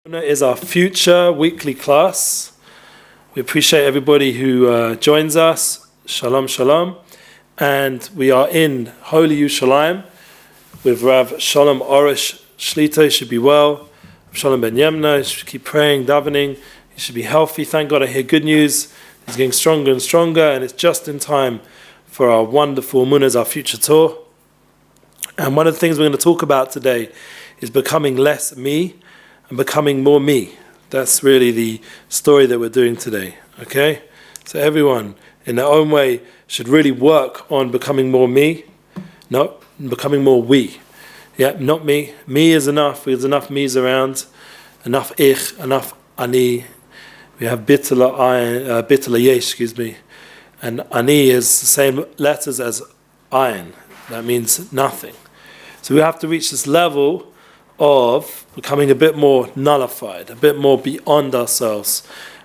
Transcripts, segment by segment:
Emuna is our future weekly class. We appreciate everybody who joins us. Shalom, shalom. And we are in Holy Yerushalayim with Rav Shalom Arush. Shlita should be well. Rav Shalom ben Emuna should keep praying, davening. He should be healthy. Thank God I hear good news. He's getting stronger and stronger, and it's just in time for our wonderful Emuna, our future tour. And one of the things we're going to talk about today is becoming less me and becoming more me. That's really the story that we're doing today. Okay? So everyone, in their own way, should really work on becoming more me, not becoming more we. Yeah, not me. Me is enough. There's enough me's around. Enough ich, enough ani. We have bitala yesh, and ani is the same letters as ayin. That means nothing. So we have to reach this level of becoming a bit more nullified, a bit more beyond ourselves.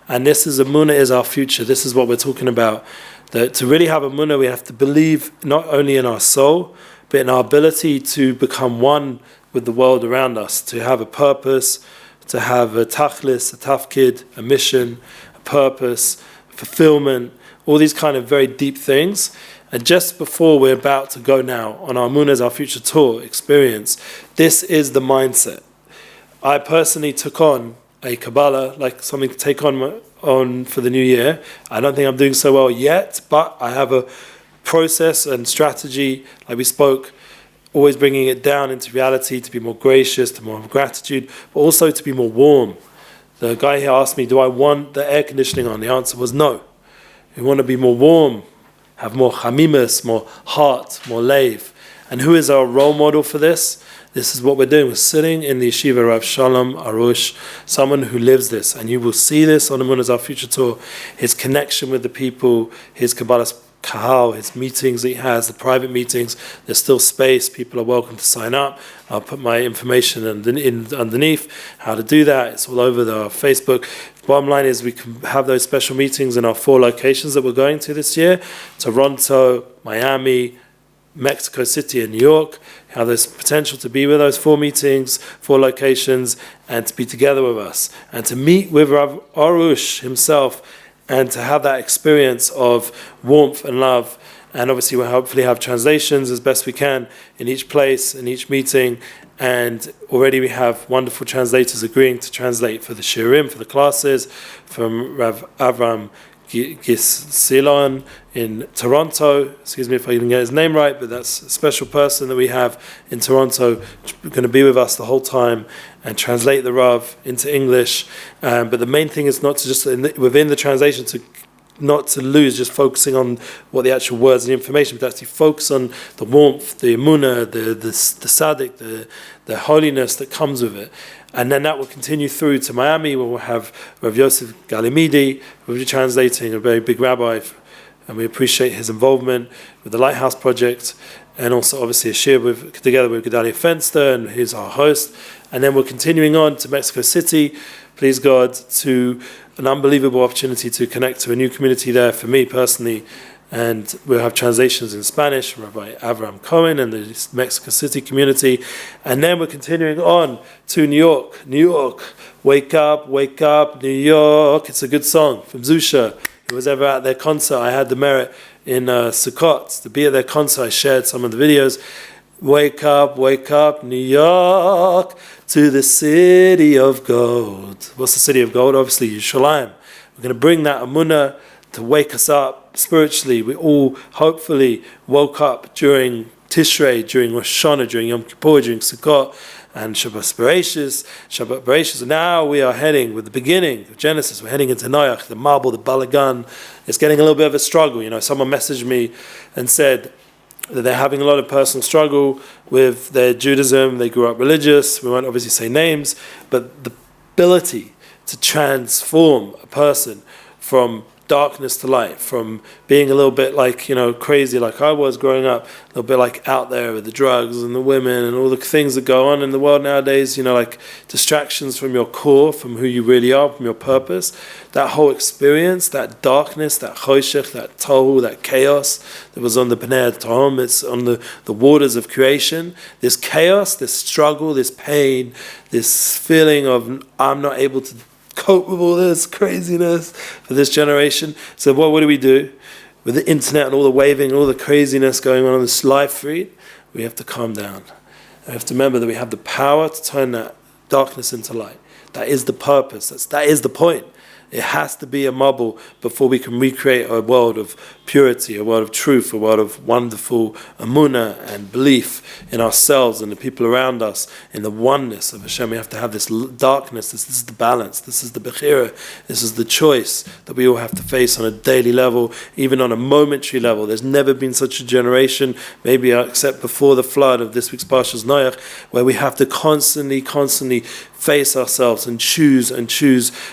And this is Emuna is our future. This is what we're talking about. That to really have Emuna, we have to believe not only in our soul, but in our ability to become one with the world around us, to have a purpose, to have a tachlis, a tafkid, a mission, a purpose, fulfillment, all these kind of very deep things. And just before we're about to go now on our Emuna, our future tour experience, this is the mindset. I personally took on a Kabbalah, like something to take on for the new year. I don't think I'm doing so well yet, but I have a process and strategy, like we spoke, always bringing it down into reality, to be more gracious, to more gratitude, but also to be more warm. The guy here asked me, do I want the air conditioning on? The answer was no. We want to be more warm, have more chamimus, more heart, more leiv. And who is our role model for this? This is what we're doing. We're sitting in the yeshiva Rav Shalom Arush, someone who lives this. And you will see this on Emuna, our future tour. His connection with the people, his Kabbalah's kahal, his meetings that he has, the private meetings. There's still space. People are welcome to sign up. I'll put my information underneath how to do that. It's all over our Facebook. Bottom line is we can have those special meetings in our 4 locations that we're going to this year: Toronto, Miami, Mexico City, and New York. How there's potential to be with those 4 meetings, 4 locations, and to be together with us and to meet with Rav Arush himself and to have that experience of warmth and love. And obviously we'll hopefully have translations as best we can in each place, in each meeting. And already we have wonderful translators agreeing to translate for the shiurim, for the classes, from Rav Avram Gisilon in Toronto. Excuse me if I didn't get his name right, but that's a special person that we have in Toronto, going to be with us the whole time and translate the Rav into English. But the main thing is not to just, within the translation, not to lose just focusing on what the actual words and the information, but actually focus on the warmth, the Emuna, the tzaddik, the holiness that comes with it. And then that will continue through to Miami, where we'll have Rav Yosef Galimidi, who will be translating, a very big rabbi, and we appreciate his involvement with the Lighthouse Project, and also obviously a shir together with Gedalia Fenster, and he's our host. And then we're continuing on to Mexico City, please God, to an unbelievable opportunity to connect to a new community there for me personally. And we'll have translations in Spanish from Rabbi Avram Cohen and the Mexico City community. And then we're continuing on to New York. New York, wake up, New York. It's a good song from Zusha. Who was ever at their concert, I had the merit in Sukkot to be at their concert. I shared some of the videos. Wake up, New York, to the city of gold. What's the city of gold? Obviously, Yerushalayim. We're going to bring that Emuna to wake us up spiritually. We all hopefully woke up during Tishrei, during Rosh Hashanah, during Yom Kippur, during Sukkot, and Shabbat Bereshis. And now we are heading, with the beginning of Genesis, we're heading into Noach, the marble, the balagan. It's getting a little bit of a struggle. Someone messaged me and said that they're having a lot of personal struggle with their Judaism. They grew up religious. We won't obviously say names, but the ability to transform a person from darkness to light, from being a little bit like, crazy like I was growing up, a little bit like out there with the drugs and the women and all the things that go on in the world nowadays, like distractions from your core, from who you really are, from your purpose. That whole experience, that darkness, that choshech, that tohu, that chaos that was on the Bnei Tom, it's on the waters of creation. This chaos, this struggle, this pain, this feeling of I'm not able to cope with all this craziness for this generation. So what do we do? With the internet and all the waving, all the craziness going on this live feed, we have to calm down. We have to remember that we have the power to turn that darkness into light. That is the purpose. That is the point. It has to be a mabul before we can recreate a world of purity, a world of truth, a world of wonderful Emuna and belief in ourselves and the people around us, in the oneness of Hashem. We have to have this darkness. This is the balance. This is the bechira. This is the choice that we all have to face on a daily level, even on a momentary level. There's never been such a generation, maybe except before the flood of this week's Parshas Noach, where we have to constantly face ourselves and choose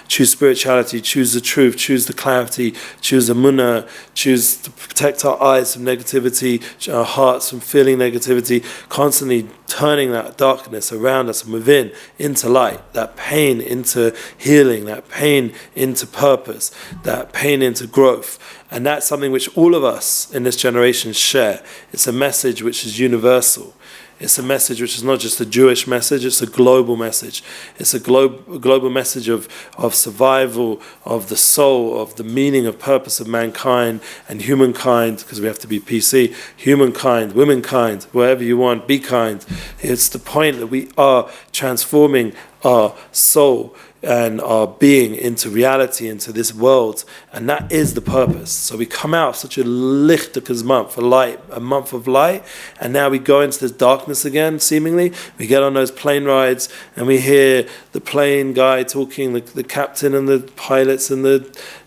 spirituality, choose the truth, choose the clarity, choose Emuna, choose to protect our eyes from negativity, our hearts from feeling negativity, constantly turning that darkness around us and within into light, that pain into healing, that pain into purpose, that pain into growth. And that's something which all of us in this generation share. It's a message which is universal. It's a message which is not just a Jewish message, it's a global message. It's a global message of survival, of the soul, of the meaning of purpose of mankind and humankind, because we have to be PC, humankind, womankind, wherever you want, be kind. It's the point that we are transforming our soul and our being into reality, into this world, and that is the purpose. So we come out of such a lichtakas month, a month of light, and now we go into this darkness again, seemingly. We get on those plane rides, and we hear the plane guy talking, the captain and the pilots and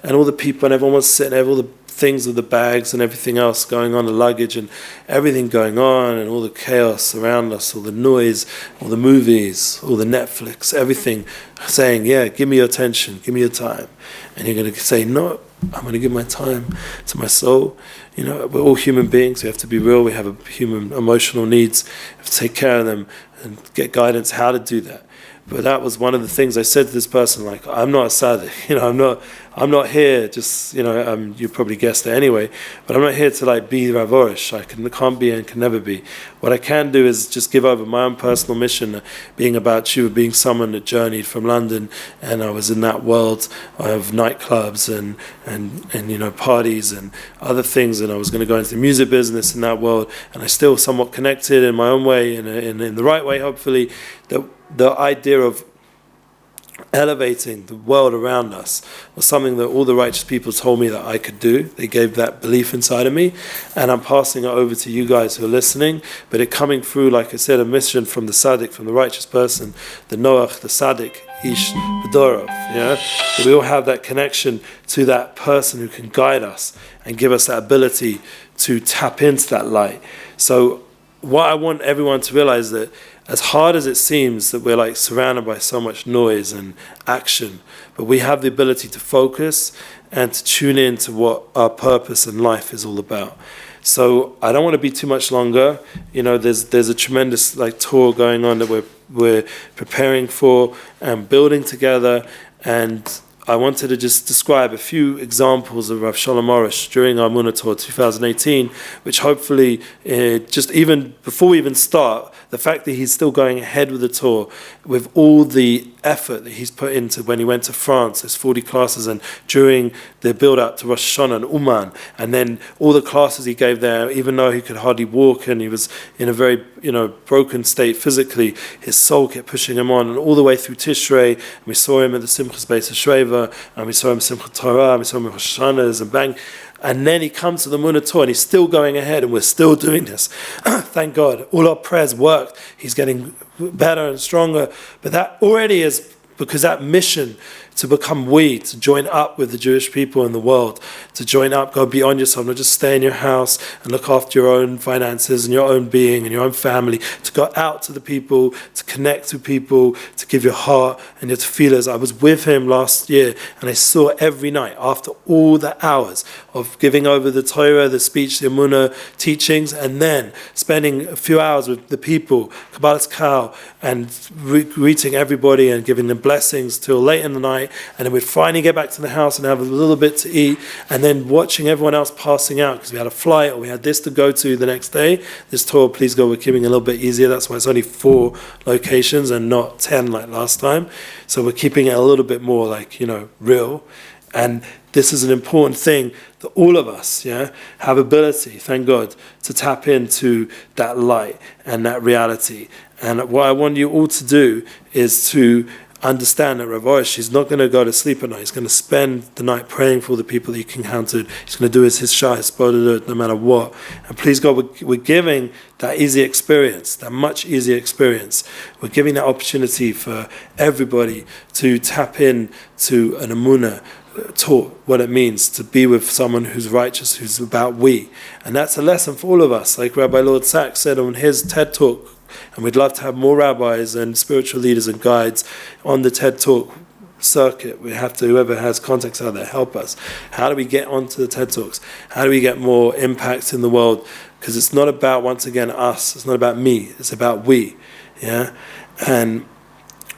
all the people, and everyone was sitting there, all the things with the bags and everything else going on, the luggage and everything going on, and all the chaos around us, all the noise, all the movies, all the Netflix, everything saying, yeah, give me your attention, give me your time. And you're going to say, no, I'm going to give my time to my soul. We're all human beings. We have to be real. We have human emotional needs. We have to take care of them and get guidance how to do that. But that was one of the things I said to this person, like, I'm not a tzaddik, I'm not here just, you probably guessed it anyway, but I'm not here to be Rav Arush. I can't be and can never be. What I can do is just give over my own personal mission, being about you, being someone that journeyed from London, and I was in that world of nightclubs and parties and other things, and I was going to go into the music business in that world, and I still somewhat connected in my own way, in the right way, hopefully. The idea of elevating the world around us was something that all the righteous people told me that I could do. They gave that belief inside of me, and I'm passing it over to you guys who are listening, but it coming through, like I said, a mission from the tzaddik, from the righteous person, the Noach, the tzaddik, Ish B'dorov, that we all have that connection to that person who can guide us and give us that ability to tap into that light. So what I want everyone to realize, that as hard as it seems that we're surrounded by so much noise and action, but we have the ability to focus and to tune in to what our purpose in life is all about. So I don't want to be too much longer. There's a tremendous tour going on that we're preparing for and building together, and I wanted to just describe a few examples of Rav Shalom Arush during our Emuna Tour 2018, which hopefully, just even before we even start, the fact that he's still going ahead with the tour, with all the effort that he's put into when he went to France, there's 40 classes, and during the build-up to Rosh Hashanah and Uman, and then all the classes he gave there, even though he could hardly walk and he was in a very broken state physically, his soul kept pushing him on, and all the way through Tishrei, and we saw him at the Simchas Beis HaShreva, and we saw him Simchat Torah, and we saw him at Rosh Hashanah and bang. And then he comes to the Emuna Tour, and he's still going ahead, and we're still doing this. Thank God. All our prayers worked. He's getting better and stronger. But that already is because that mission to become we, to join up with the Jewish people in the world, to join up, go beyond yourself, not just stay in your house and look after your own finances and your own being and your own family, to go out to the people, to connect with people, to give your heart and your tefillahs. I was with him last year and I saw every night, after all the hours of giving over the Torah, the speech, the Emuna teachings, and then spending a few hours with the people, Kabbalah's Kal, and greeting everybody and giving them blessings till late in the night, and then we'd finally get back to the house and have a little bit to eat, and then watching everyone else passing out because we had a flight or we had this to go to the next day. This tour, please God, we're keeping it a little bit easier. That's why it's only 4 locations and not 10 like last time. So we're keeping it a little bit more like, real. And this is an important thing that all of us, have ability, thank God, to tap into that light and that reality. And what I want you all to do is to understand that Rav Arush, he's not going to go to sleep at night. He's going to spend the night praying for the people that he encountered. He's going to do his shah, his bodedut, no matter what. And please God, we're giving that easy experience, that much easier experience. We're giving that opportunity for everybody to tap in to an Emuna, taught what it means to be with someone who's righteous, who's about we. And that's a lesson for all of us. Like Rabbi Lord Sachs said on his TED Talk, and we'd love to have more rabbis and spiritual leaders and guides on the TED Talk circuit. We have to, whoever has contacts out there, help us. How do we get onto the TED Talks? How do we get more impact in the world? Because it's not about, once again, us. It's not about me. It's about we. And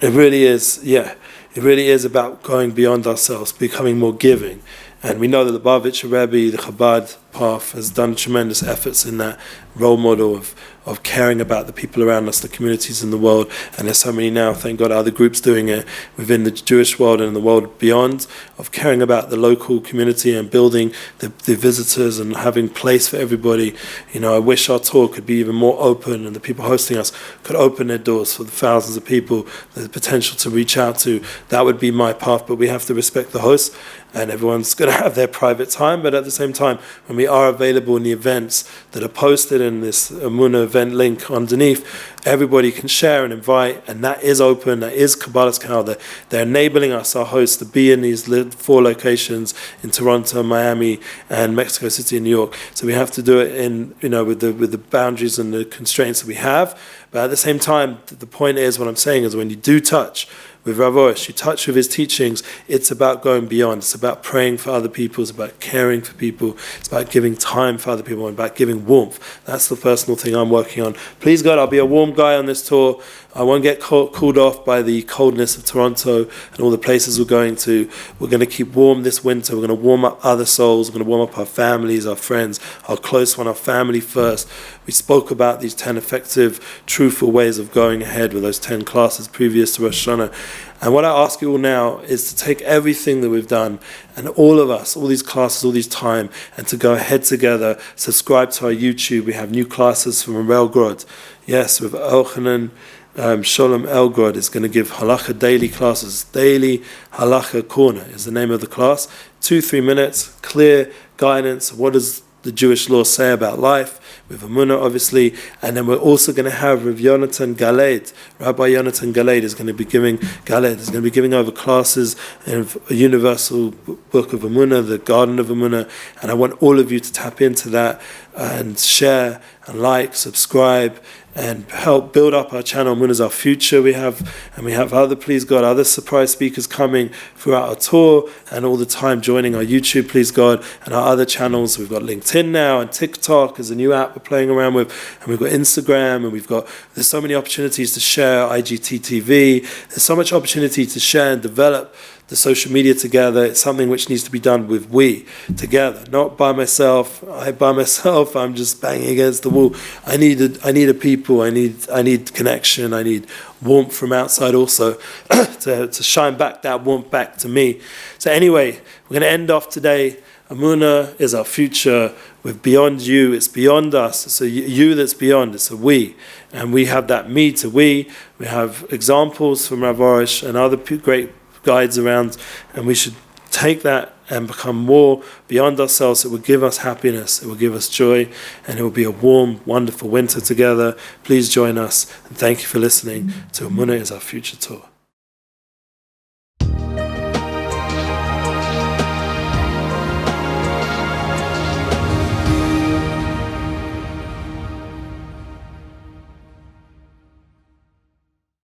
it really is, it really is about going beyond ourselves, becoming more giving. And we know that the Lubavitcher Rabbi, the Chabad path, has done tremendous efforts in that role model of caring about the people around us, the communities in the world. And there's so many now, thank God, other groups doing it within the Jewish world and the world beyond, of caring about the local community and building the visitors and having place for everybody. I wish our tour could be even more open and the people hosting us could open their doors for the thousands of people, the potential to reach out to. That would be my path, but we have to respect the host, and everyone's going to have their private time. But at the same time, when we are available in the events that are posted in this Emuna event link underneath, everybody can share and invite, and that is open. That is Kabbalah's Kal. They're enabling us, our hosts, to be in these 4 locations in Toronto, Miami, and Mexico City and New York. So we have to do it in, with the boundaries and the constraints that we have. But at the same time, the point is, what I'm saying is, when you do touch with Rav Arush, you touch with his teachings, it's about going beyond. It's about praying for other people. It's about caring for people. It's about giving time for other people and about giving warmth. That's the personal thing I'm working on. Please God, I'll be a warm guy on this tour. I won't get cooled off by the coldness of Toronto and all the places we're going to. We're going to keep warm this winter. We're going to warm up other souls. We're going to warm up our families, our friends, our close one, our family first. We spoke about these 10 effective, truthful ways of going ahead with those 10 classes previous to Rosh Hashanah. And what I ask you all now is to take everything that we've done, and all of us, all these classes, all these time, and to go ahead together, subscribe to our YouTube. We have new classes from Relgrod. Yes, with Elchanan Shalom Elgrod is going to give Halacha daily classes. Daily Halacha Corner is the name of the class. 2-3 minutes, clear guidance. What does the Jewish law say about life? With Emuna, obviously. And then we're also going to have Rav Yonatan Galed. Rabbi Yonatan Galed is going to be giving over classes in a universal book of Emuna, the Garden of Emuna. And I want all of you to tap into that and share and subscribe, and help build up our channel. Emuna's our future. We have other, please God, other surprise speakers coming throughout our tour and all the time joining our YouTube, please God, and our other channels. We've got LinkedIn now, and TikTok is a new app we're playing around with, and we've got Instagram, and there's so many opportunities to share, IGTV. There's so much opportunity to share and develop the social media together. It's something which needs to be done with we together, not by myself. I'm just banging against the wall. I need a people. I need connection. I need warmth from outside also to shine back that warmth back to me. So anyway, we're going to end off today. Emuna is our future. We're beyond you. It's beyond us. It's a you that's beyond. It's a we. And we have that me to we. We have examples from Rav Arush and other great guides around, and we should take that and become more beyond ourselves. It will give us happiness, it will give us joy, and it will be a warm, wonderful winter together. Please join us, and thank you for listening to Emuna is Our Future Tour.